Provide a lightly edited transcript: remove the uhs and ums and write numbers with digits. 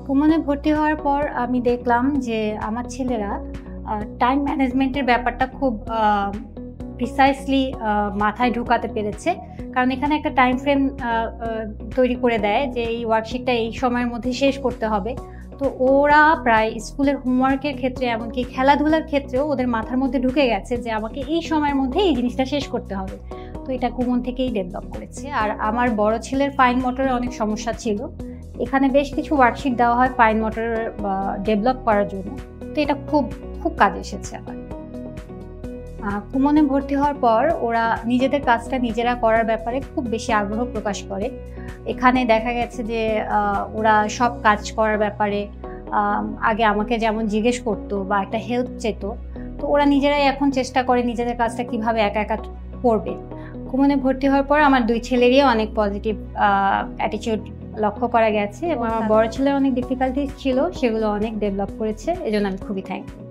কুমনে ভর্তি হওয়ার পর আমি দেখলাম যে আমার ছেলেরা টাইম ম্যানেজমেন্টের ব্যাপারটা খুব প্রিসাইসলি মাথায় ঢুকাতে পেরেছে। কারণ এখানে একটা টাইম ফ্রেম তৈরি করে দেয় যে এই ওয়ার্কশিটটা এই সময়ের মধ্যে শেষ করতে হবে। তো ওরা প্রায় স্কুলের হোমওয়ার্কের ক্ষেত্রে এমনকি খেলাধুলার ক্ষেত্রেও ওদের মাথার মধ্যে ঢুকে গেছে যে আমাকে এই সময়ের মধ্যে এই জিনিসটা শেষ করতে হবে। তো এটা কুমন থেকেই ডেভেলপ করেছে। আর আমার বড় ছেলের ফাইন মোটরের অনেক সমস্যা ছিল, এখানে বেশ কিছু ওয়ার্কশিট দেওয়া হয় ফাইন মোটর ডেভেলপ করার জন্য। তো এটা খুব খুব কাজে এসেছে আমার। কুমনে ভর্তি হওয়ার পর ওরা নিজেদের কাজটা নিজেরা করার ব্যাপারে খুব বেশি আগ্রহ প্রকাশ করে। এখানে দেখা গেছে যে ওরা সব কাজ করার ব্যাপারে আগে আমাকে যেমন জিজ্ঞেস করতো বা একটা হেল্প চেত, তো ওরা নিজেরাই এখন চেষ্টা করে নিজেদের কাজটা কিভাবে একা একা করবে। কুমনে ভর্তি হওয়ার পর আমার দুই ছেলেরই অনেক পজিটিভ অ্যাটিটিউড লক্ষ্য করা গেছে এবং আমার বড় ছেলের অনেক ডিফিকাল্টিস ছিল, সেগুলো অনেক ডেভেলপ করেছে। এজন্য আমি খুবই থ্যাঙ্কফুল।